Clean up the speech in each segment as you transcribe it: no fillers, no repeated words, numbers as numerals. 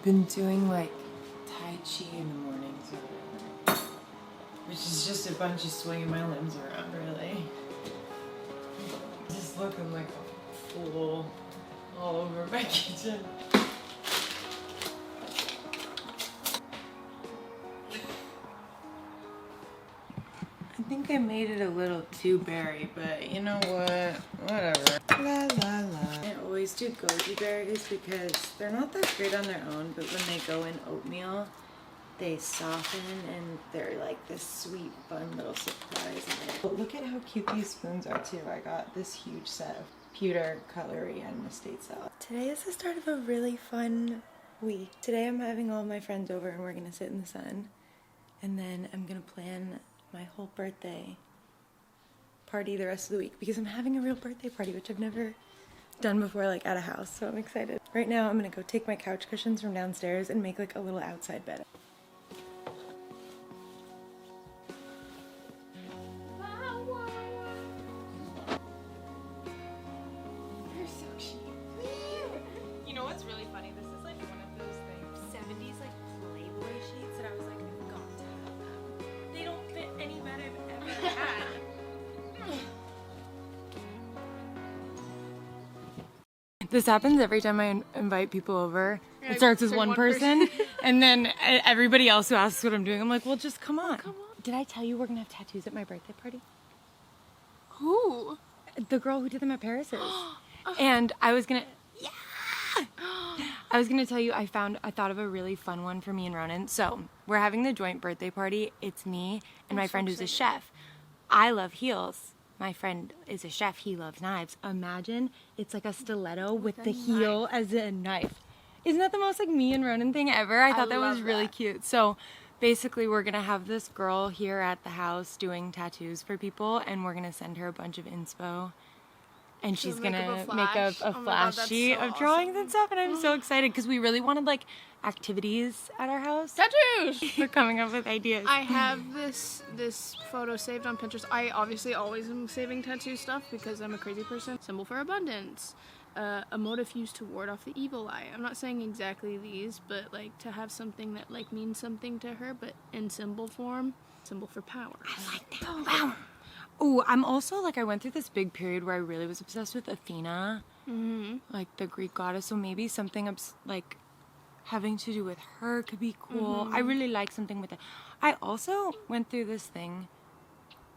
been doing like Tai Chi in the mornings, which is just a bunch of swinging my limbs around, really. Just looking like a fool all over my kitchen. I think I made it a little too berry, but you know what? Whatever. La la la. I always do goji berries because they're not that great on their own, but when they go in oatmeal, they soften and they're like this sweet, fun little surprise in it. But look at how cute these spoons are too. I got this huge set of pewter cutlery and estate salad. Today is the start of a really fun week. Today I'm having all my friends over and we're gonna sit in the sun. And then I'm gonna plan my whole birthday party the rest of the week because I'm having a real birthday party, which I've never done before, like at a house, so I'm excited. Right now I'm gonna go take my couch cushions from downstairs and make like a little outside bed. You're so cute. You know what's really funny? This is like one of those things, 70s like Playboy sheets that I was like, I've got to have them. They don't fit any bed I've ever had. This happens every time I invite people over. It starts as one person, and then everybody else who asks what I'm doing, I'm like, well, just come on. Did I tell you we're gonna have tattoos at my birthday party? Who? The girl who did them at Paris's. And I was gonna, I was gonna tell you, I thought of a really fun one for me and Ronan. So we're having the joint birthday party. It's me and my friend who's a chef. I love heels. My friend is a chef. He loves knives. Imagine it's like a stiletto with the heel as a knife. Isn't that the most like me and Ronan thing ever? I thought that was really cute. So basically we're gonna have this girl here at the house doing tattoos for people, and we're gonna send her a bunch of inspo. And she's gonna make up a flash sheet of drawings and stuff, and I'm so excited because we really wanted like activities at our house. Tattoos! We're coming up with ideas. I have this photo saved on Pinterest. I obviously always am saving tattoo stuff because I'm a crazy person. Symbol for abundance. A motive used to ward off the evil eye. I'm not saying exactly these, but like to have something that like means something to her, but in symbol form. Symbol for power. I like that. Wow. Oh, I'm also like, I went through this big period where I really was obsessed with Athena, like the Greek goddess. So maybe something like having to do with her could be cool. I really like something with it. I also went through this thing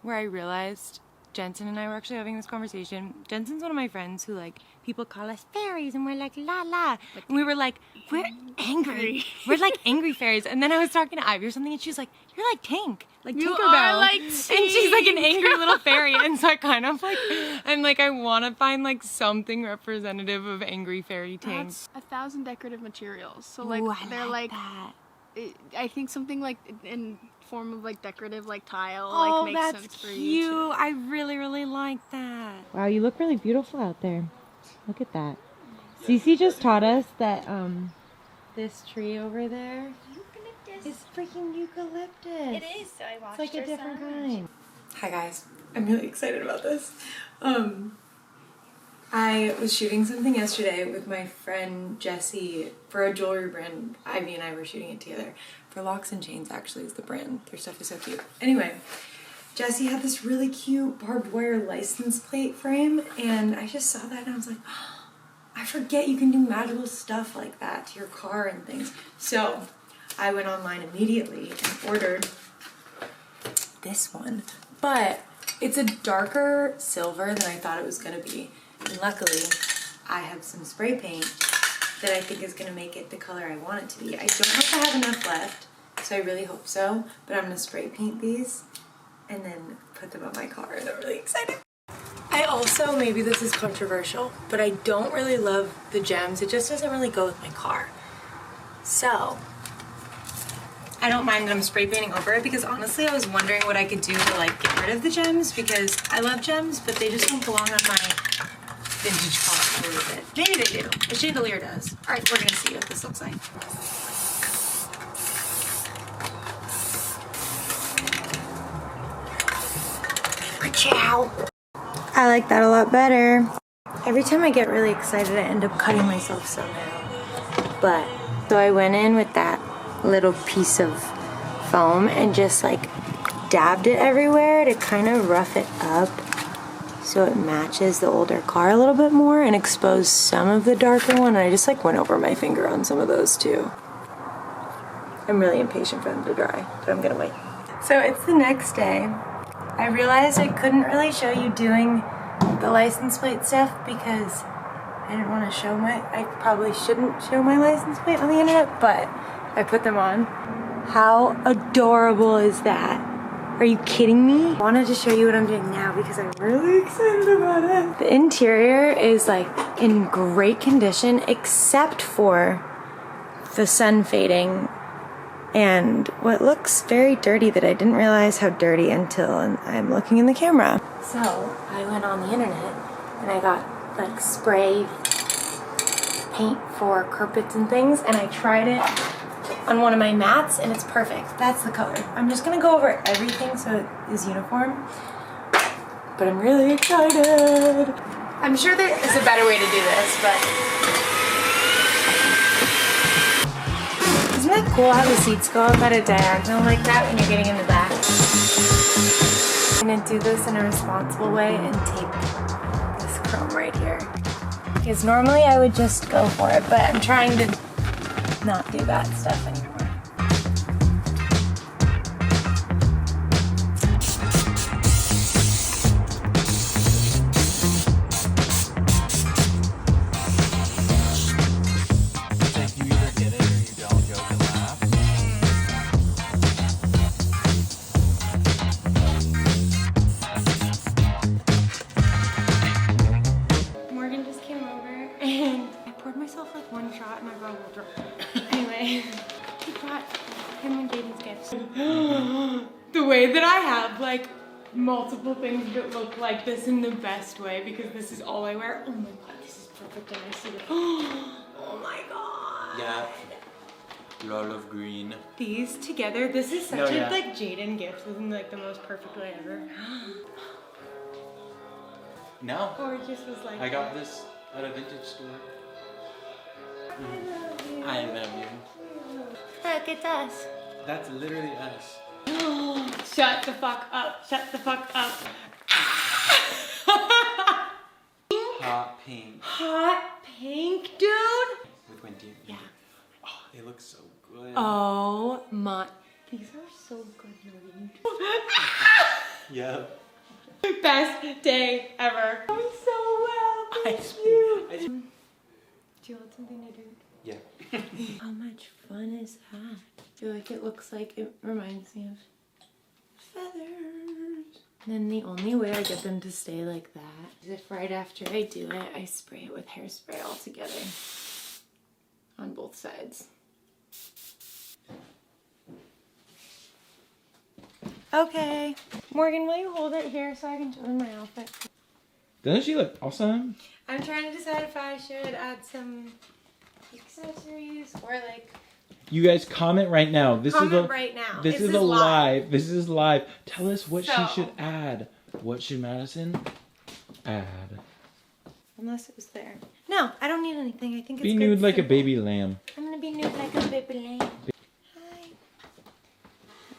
where I realized Jensen and I were actually having this conversation. Jensen's one of my friends who like people call us fairies, and we're like la la, and we were like, we're angry. We're like angry fairies. And then I was talking to Ivy or something, and she's like, you're like Tink, like Tinkerbell, like and she's like an angry little fairy. And so I kind of like, I'm like, I want to find like something representative of angry fairy Tink. That's 1,000 decorative materials. So like they're like that. I think something like in form of like decorative like tile Oh, like makes sense for cute. you too. I really like that. Wow, you look really beautiful out there. Look at that. Cece just taught us that this tree over there is freaking eucalyptus. It is, so I watched It's like a her different son. kind. Hi guys, I'm really excited about this. I was shooting something yesterday with my friend Jessie for a jewelry brand. Ivy and I were shooting it together. For Locks and Chains actually is the brand. Their stuff is so cute. Anyway, Jessie had this really cute barbed wire license plate frame, and I just saw that and I was like, oh, I forget you can do magical stuff like that to your car and things. So I went online immediately and ordered this one, but it's a darker silver than I thought it was gonna be. And luckily, I have some spray paint that I think is gonna make it the color I want it to be. I don't know if I have enough left, so I really hope so, but I'm gonna spray paint these and then put them on my car, and I'm really excited. I also, maybe this is controversial, but I don't really love the gems. It just doesn't really go with my car. So, I don't mind that I'm spray painting over it because honestly I was wondering what I could do to like get rid of the gems because I love gems, but they just don't belong on my vintage car a little bit. Maybe they do. The chandelier does. Alright, we're gonna see what this looks like. Ciao. I like that a lot better. Every time I get really excited I end up cutting myself somehow. But So I went in with that little piece of foam and just like dabbed it everywhere to kind of rough it up so it matches the older car a little bit more and expose some of the darker one. And I just like went over my finger on some of those too. I'm really impatient for them to dry, but I'm gonna wait. So it's the next day. I realized I couldn't really show you doing the license plate stuff because I didn't want to show I probably shouldn't show my license plate on the internet, but I put them on. How adorable is that? Are you kidding me? I wanted to show you what I'm doing now because I'm really excited about it. The interior is like in great condition except for the sun fading and what looks very dirty that I didn't realize how dirty until I'm looking in the camera. So I went on the internet and I got like spray paint for carpets and things and I tried it on one of my mats and it's perfect. That's the color. I'm just gonna go over everything so it is uniform, but I'm really excited. I'm sure there is a better way to do this, but isn't it cool how the seats go up at a diagonal like that when you're getting in the back? I'm gonna do this in a responsible way and tape this chrome right here. Because normally I would just go for it, but I'm trying to not do that stuff anymore. Morgan just came over and I poured myself like one shot and my bottle will drop. Anyway, he brought him and Jaden's gifts. The way that I have like multiple things that look like this in the best way because this is all I wear. Oh my god, this is perfect and I see it. Oh my god. Yeah. You all love green. These together, this is such a like Jaden gift. This is like the most perfect way ever. No. Gorgeous was like I got this at a vintage store. I love you. Look, it's us. That's literally us. Shut the fuck up. Shut the fuck up. Hot pink. Hot pink, dude. With Wendy. Yeah. Oh, they look so good. Oh my. These are so good, Morgan. Yeah. Best day ever. I'm so well. Thank you. Do you want something to drink? Yeah. How much fun is that? I feel like it looks like it reminds me of feathers. And then the only way I get them to stay like that is if right after I do it, I spray it with hairspray all together on both sides. Okay. Morgan, will you hold it here so I can show them my outfit? Doesn't she look awesome? I'm trying to decide if I should add some accessories or like... You guys comment right now. This is right now. This is a live. This is live. Tell us what she should add. What should Madison add? Unless it was there. No, I don't need anything. I think it's Be good nude like a simple. baby lamb. I'm gonna be nude like a baby lamb. Hi.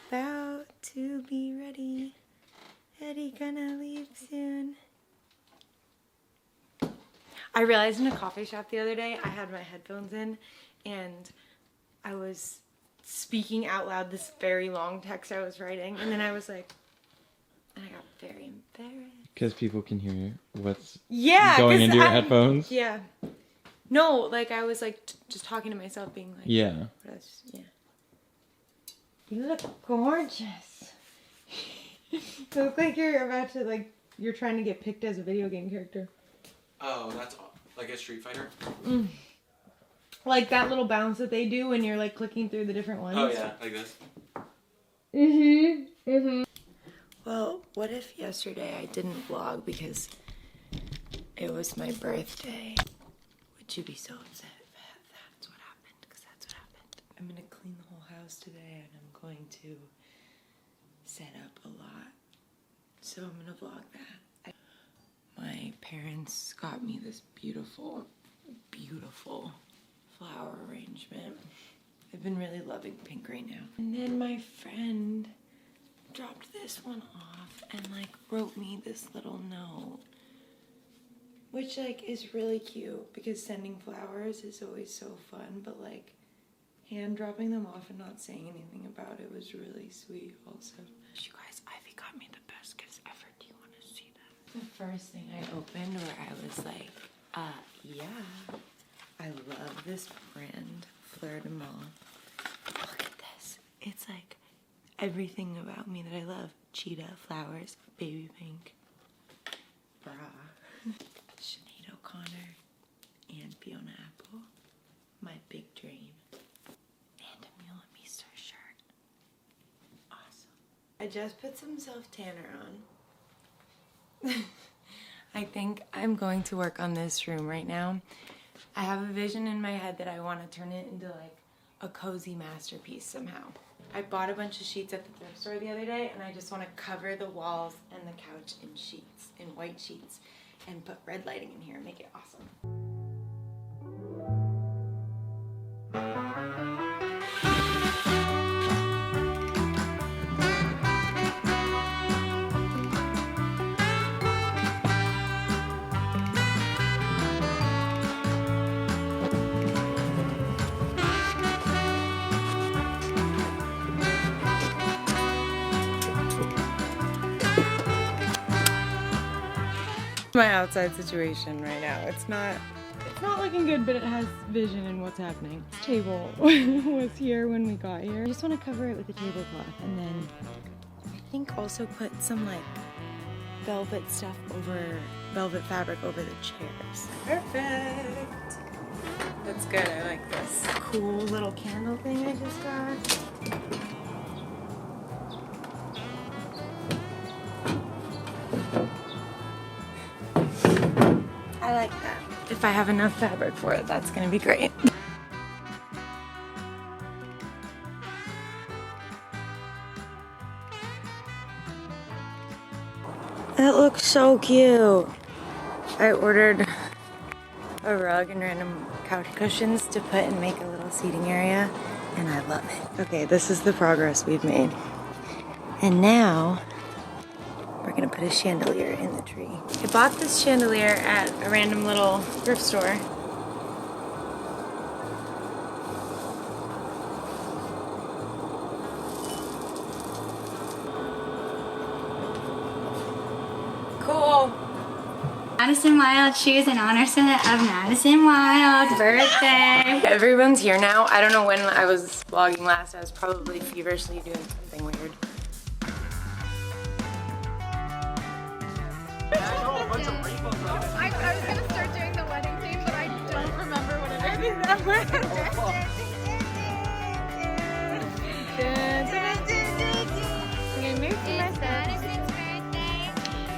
About to be ready. Eddie gonna leave soon. I realized in a coffee shop the other day, I had my headphones in and I was speaking out loud this very long text I was writing and then I was like, and I got very embarrassed. Because people can hear what's Yeah, going into your headphones? Yeah. No, like I was like just talking to myself being like. Yeah. Yeah. You look gorgeous. You look like you're about to like, you're trying to get picked as a video game character. Oh, that's like a Street Fighter? Mm. Like that little bounce that they do when you're like clicking through the different ones. Oh yeah, like this. Mm-hmm. Mm-hmm. Well, what if yesterday I didn't vlog because it was my birthday? Would you be so upset if that's what happened? Because that's what happened. I'm gonna clean the whole house today and I'm going to set up a lot. So I'm gonna vlog that. My parents got me this beautiful, beautiful flower arrangement. I've been really loving pink right now. And then my friend dropped this one off and like wrote me this little note, which like is really cute because sending flowers is always so fun, but like hand dropping them off and not saying anything about it was really sweet also. You guys, Ivy got me the best gifts ever. Do you want to see them? The first thing I opened where I was like, yeah, I love this brand, Fleur de Mal. Look at this. It's like everything about me that I love. Cheetah, flowers, baby pink, bra. Sinead O'Connor and Fiona Apple. My big dream. And a Mule and Meester shirt. Awesome. I just put some self-tanner on. I think I'm going to work on this room right now. I have a vision in my head that I want to turn it into like a cozy masterpiece somehow. I bought a bunch of sheets at the thrift store the other day and I just want to cover the walls and the couch in sheets, in white sheets, and put red lighting in here and make it awesome. My outside situation right now. It's not looking good, but it has vision in what's happening. This table was here when we got here. I just want to cover it with a tablecloth and then I think also put some like velvet fabric over the chairs. Perfect. That's good. I like this cool little candle thing I just got. I like that. If I have enough fabric for it, that's gonna be great. That looks so cute. I ordered a rug and random couch cushions to put and make a little seating area, and I love it. Okay, this is the progress we've made. And now, we're gonna put a chandelier in the tree. I bought this chandelier at a random little thrift store. Cool. Madison Wild shoes in honor of Madison Wild's birthday. Everyone's here now. I don't know when I was vlogging last. I was probably feverishly doing something weird. I was gonna start doing the wedding theme, but I don't remember what it is. It's Madison's birthday.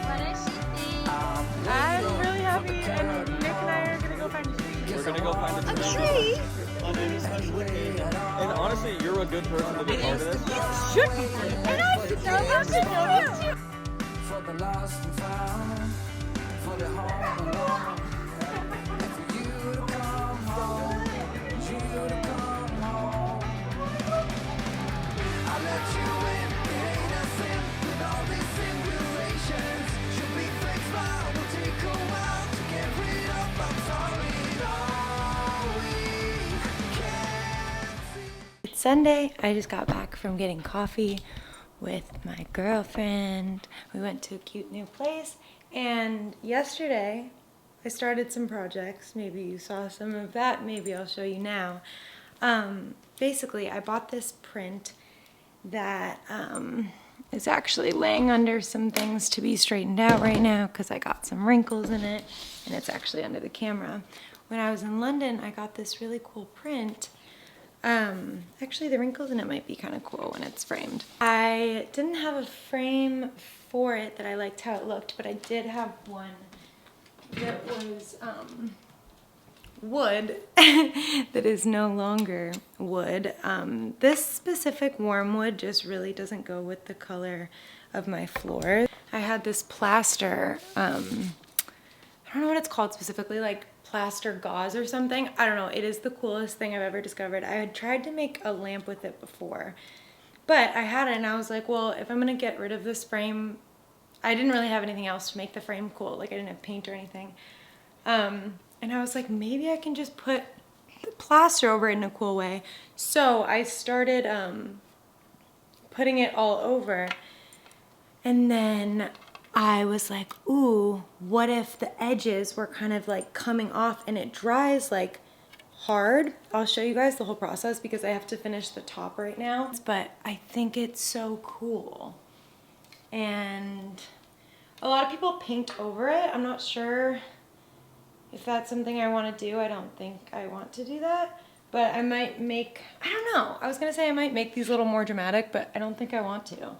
What does she think? I'm really happy, and Nick and I are gonna go find a tree. We're gonna go find a tree? On any special occasion. And honestly, you're a good person to be part of this. You should be. And I should know you should know too. For the lost and found, for the home alone, and for you to come home, you to come home. I let you in, it ain't a sin, with all these simulations. You'll be fixed by, will take a while to get rid of. I'm sorry, all we can see. It's Sunday. I just got back from getting coffee with my girlfriend. We went to a cute new place, and yesterday I started some projects. Maybe you saw some of that, maybe I'll show you now. Basically, I bought this print that is actually laying under some things to be straightened out right now because I got some wrinkles in it, and it's actually under the camera. When I was in London, I got this really cool print. Actually the wrinkles in it might be kind of cool when it's framed. I didn't have a frame for it that I liked how it looked, but I did have one that was wood that is no longer wood. This specific warm wood just really doesn't go with the color of my floor. I had this plaster, I don't know what it's called specifically, like plaster gauze or something. I don't know. It is the coolest thing I've ever discovered. I had tried to make a lamp with it before, but I had it and I was like, well, if I'm gonna get rid of this frame, I didn't really have anything else to make the frame cool. Like I didn't have paint or anything. And I was like, maybe I can just put the plaster over it in a cool way. So I started putting it all over, and then I was like, ooh, what if the edges were kind of like coming off and it dries like hard? I'll show you guys the whole process because I have to finish the top right now. But I think it's so cool. And a lot of people paint over it. I'm not sure if that's something I want to do. I don't think I want to do that. But I might make, I don't know. I was going to say I might make these a little more dramatic, but I don't think I want to.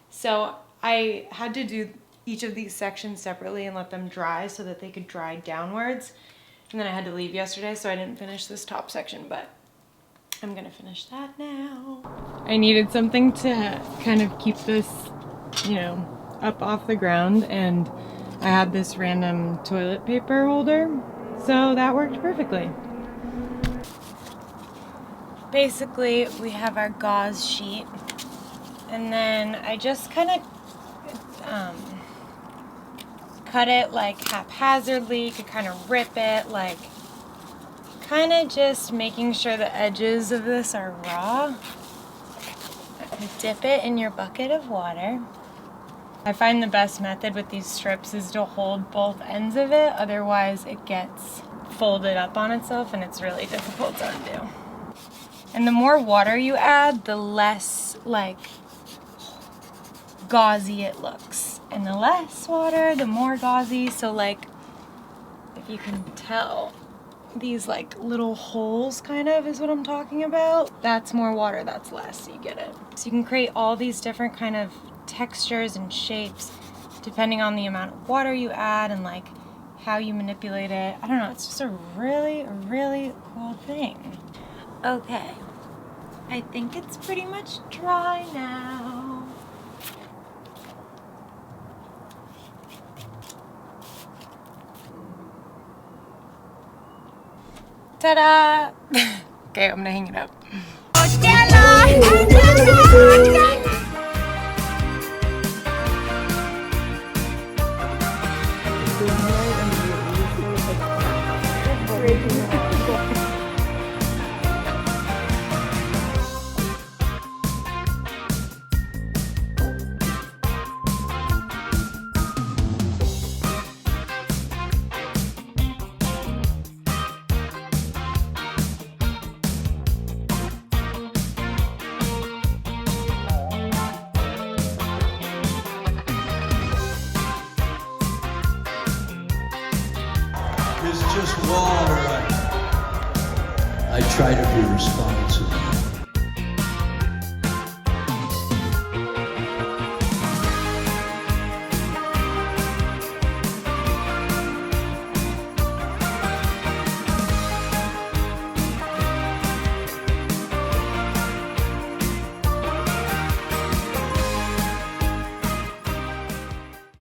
So I had to do each of these sections separately and let them dry so that they could dry downwards. And then I had to leave yesterday, so I didn't finish this top section, but I'm gonna finish that now. I needed something to kind of keep this, you know, up off the ground, and I had this random toilet paper holder, so that worked perfectly. Basically, we have our gauze sheet, and then I just kind of cut it like haphazardly. You could kind of rip it, like kind of just making sure the edges of this are raw. Dip it in your bucket of water. I find the best method with these strips is to hold both ends of it, otherwise it gets folded up on itself and it's really difficult to undo. And the more water you add, the less like gauzy it looks. And the less water, the more gauzy. So like, if you can tell, these like little holes kind of is what I'm talking about. That's more water, that's less, you get it. So you can create all these different kind of textures and shapes depending on the amount of water you add and like how you manipulate it. I don't know, it's just a really, really cool thing. Okay, I think it's pretty much dry now. Ta-da! Okay, I'm gonna hang it up. It's just water. I try to be responsible.